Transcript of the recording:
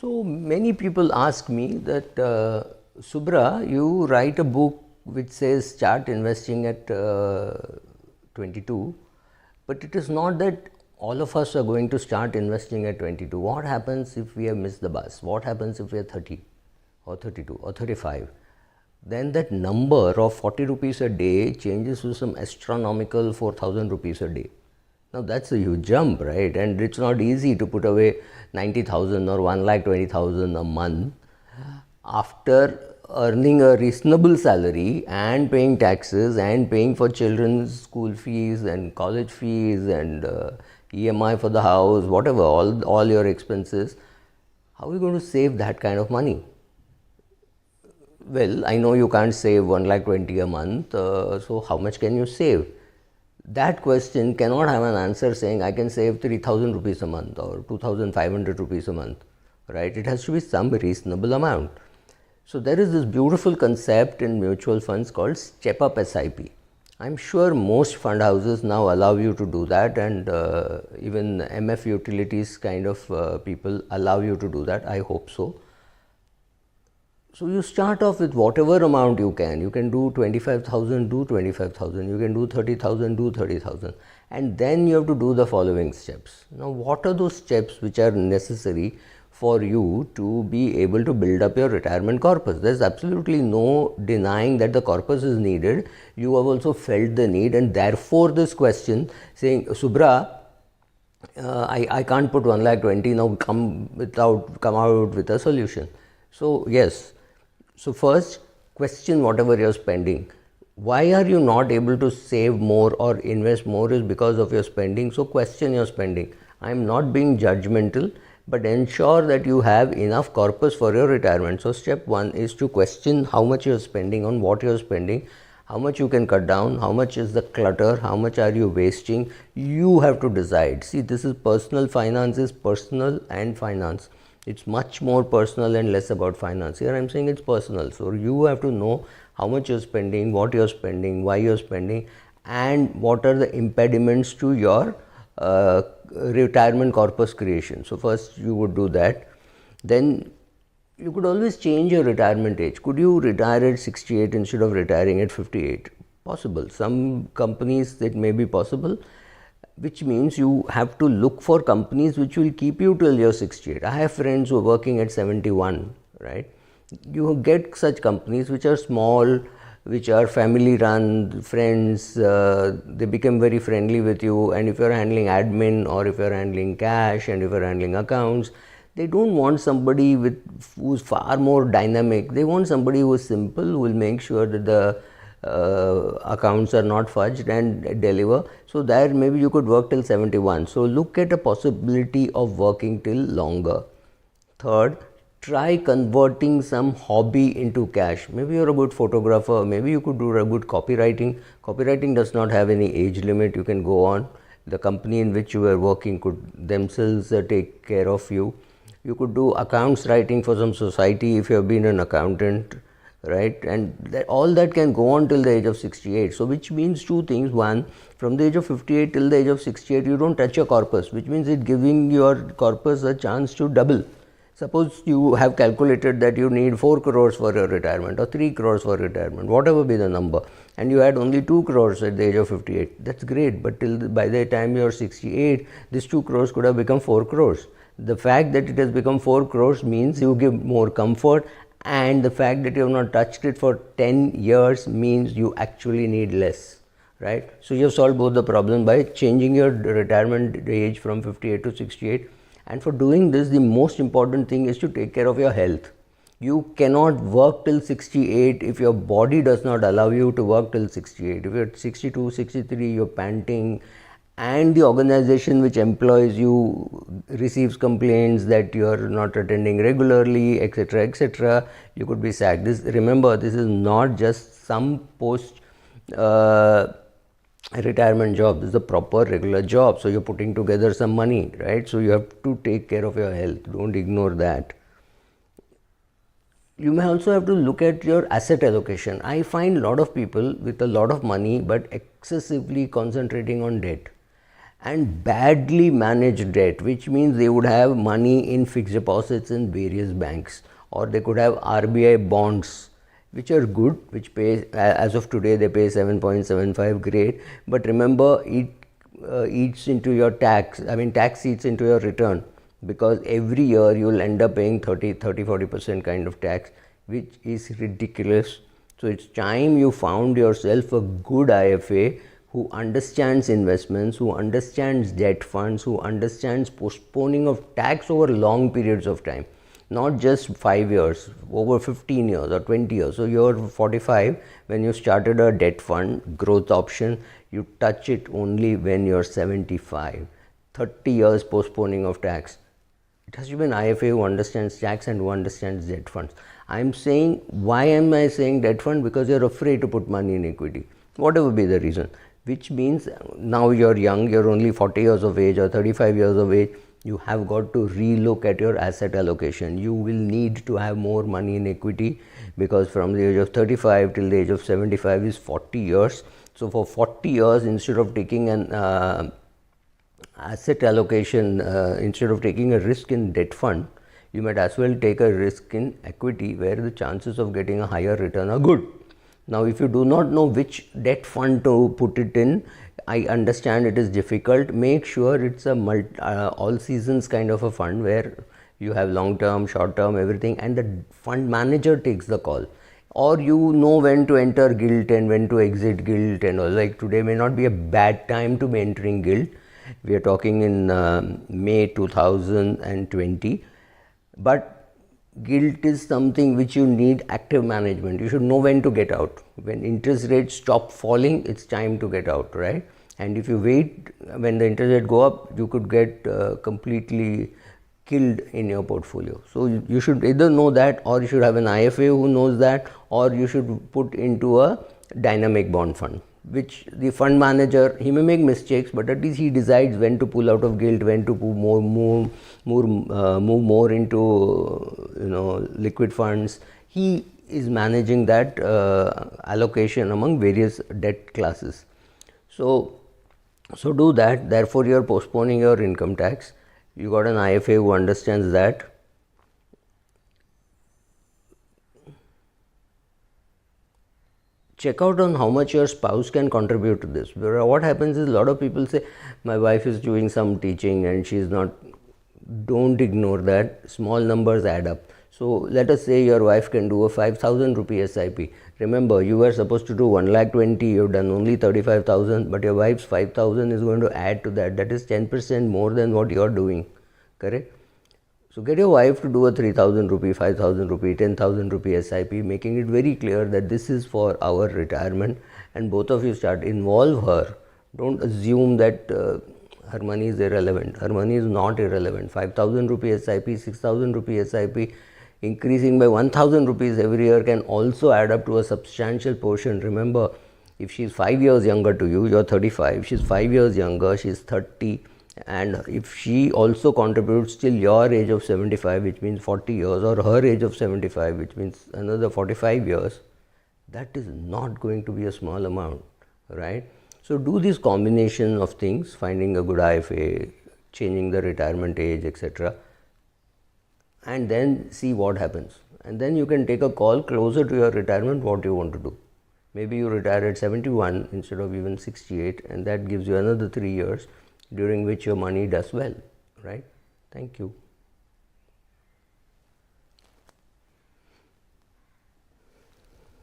So many people ask me that, Subra, you write a book which says start investing at 22, but it is not that all of us are going to start investing at 22. What happens if we have missed the bus? What happens if we are 30 or 32 or 35? Then that number of 40 rupees a day changes to some astronomical 4,000 rupees a day. Now that's a huge jump, right? And it's not easy to put away 90,000 or 1,20,000 a month after earning a reasonable salary and paying taxes and paying for children's school fees and college fees and EMI for the house, whatever, all your expenses. How are you going to save that kind of money? Well, I know you can't save 1,20,000 a month, so how much can you save? That question cannot have an answer saying I can save 3,000 rupees a month or 2,500 rupees a month, right? It has to be some reasonable amount. So there is this beautiful concept in mutual funds called step up SIP. I'm sure most fund houses now allow you to do that, and even MF utilities kind of people allow you to do that. I hope so. So you start off with whatever amount you can. You can do 25,000, do 25,000. You can do 30,000, do 30,000. And then you have to do the following steps. Now, what are those steps which are necessary for you to be able to build up your retirement corpus? There's absolutely no denying that the corpus is needed. You have also felt the need, and therefore this question saying, Subra, I can't put 1,20,000 now, come out with a solution. So yes. So first, question whatever you're spending. Why are you not able to save more or invest more is because of your spending. So question your spending. I'm not being judgmental, but ensure that you have enough corpus for your retirement. So step one is to question how much you're spending, on what you're spending, how much you can cut down, how much is the clutter, how much are you wasting. You have to decide. See, this is personal finance, is personal and finance. It's much more personal and less about finance. Here I'm saying it's personal. So you have to know how much you're spending, what you're spending, why you're spending, and what are the impediments to your retirement corpus creation. So first you would do that. Then you could always change your retirement age. Could you retire at 68 instead of retiring at 58? Possible. Some companies it may be possible, which means you have to look for companies which will keep you till you're 68. I have friends who are working at 71, right? You get such companies which are small, which are family run, friends, they become very friendly with you, and if you're handling admin or if you're handling cash and if you're handling accounts, they don't want somebody who's far more dynamic. They want somebody who is simple, who will make sure that the accounts are not fudged and deliver. So there maybe you could work till 71. So look at a possibility of working till longer. Third, try converting some hobby into cash. Maybe you're a good photographer, maybe you could do a good copywriting. Copywriting does not have any age limit, you can go on. The company in which you are working could themselves take care of you. You could do accounts writing for some society if you have been an accountant, right? And all that can go on till the age of 68. So which means two things. One, from the age of 58 till the age of 68, you don't touch your corpus, which means it giving your corpus a chance to double. Suppose you have calculated that you need 4 crores for your retirement or 3 crores for retirement, whatever be the number, and you had only 2 crores at the age of 58. That's great, but by the time you are 68, this 2 crores could have become 4 crores. The fact that it has become 4 crores means you give more comfort, and the fact that you have not touched it for 10 years means you actually need less, right? So you have solved both the problem by changing your retirement age from 58 to 68. And for doing this, the most important thing is to take care of your health. You cannot work till 68 if your body does not allow you to work till 68. If you're at 62, 63, you're panting, and the organization which employs you receives complaints that you are not attending regularly, etc., etc., you could be sacked. Remember, this is not just some post retirement job. This is a proper regular job. So you're putting together some money, right? So you have to take care of your health. Don't ignore that. You may also have to look at your asset allocation. I find a lot of people with a lot of money but excessively concentrating on debt. and badly managed debt, which means they would have money in fixed deposits in various banks, or they could have RBI bonds, which are good, which pay, as of today they pay 7.75, great, but remember it eats into your tax, tax eats into your return, because every year you will end up paying 40% kind of tax, which is ridiculous. So it's time you found yourself a good IFA who understands investments, who understands debt funds, who understands postponing of tax over long periods of time, not just 5 years, over 15 years or 20 years. So you're 45, when you started a debt fund growth option, you touch it only when you're 75. 30 years postponing of tax. It has to be an IFA who understands tax and who understands debt funds. I'm saying, why am I saying debt fund? Because you're afraid to put money in equity, whatever be the reason. Which means now you're young, you're only 40 years of age or 35 years of age, you have got to relook at your asset allocation. You will need to have more money in equity, because from the age of 35 till the age of 75 is 40 years. So for 40 years, instead of taking an asset allocation, instead of taking a risk in debt fund, you might as well take a risk in equity, where the chances of getting a higher return are good. Now, if you do not know which debt fund to put it in, I understand it is difficult. Make sure it's a all seasons kind of a fund, where you have long term, short term, everything, and the fund manager takes the call. Or you know when to enter gilt and when to exit gilt, and all. Like today may not be a bad time to be entering gilt. We are talking in May 2020, but gilt is something which you need active management. You should know when to get out. When interest rates stop falling, it's time to get out, right? And if you wait, when the interest rate go up, you could get completely killed in your portfolio. So you should either know that, or you should have an IFA who knows that, or you should put into a dynamic bond fund, which the fund manager, he may make mistakes, but at least he decides when to pull out of gilt, when to move more into liquid funds. He is managing that allocation among various debt classes. So do that. Therefore, you are postponing your income tax. You got an IFA who understands that. Check out on how much your spouse can contribute to this. What happens is, a lot of people say, my wife is doing some teaching and she's not. Don't ignore that. Small numbers add up. So let us say your wife can do a 5,000 rupee SIP. Remember, you were supposed to do 1,20,000, you've done only 35,000, but your wife's 5,000 is going to add to that. That is 10% more than what you're doing. Correct? So get your wife to do a 3,000 rupee, 5,000 rupee, 10,000 rupee SIP, making it very clear that this is for our retirement, and both of you start, involve her. Don't assume that her money is irrelevant. Her money is not irrelevant. 5,000 rupee SIP, 6,000 rupee SIP, increasing by 1,000 rupees every year can also add up to a substantial portion. Remember, if she's 5 years younger to you, you're 35, she's 5 years younger, she's 30, and if she also contributes till your age of 75, which means 40 years, or her age of 75, which means another 45 years, that is not going to be a small amount, right? So do this combination of things, finding a good IFA, changing the retirement age, etc., and then see what happens. And then you can take a call closer to your retirement what you want to do. Maybe you retire at 71 instead of even 68, and that gives you another 3 years during which your money does well, right? Thank you.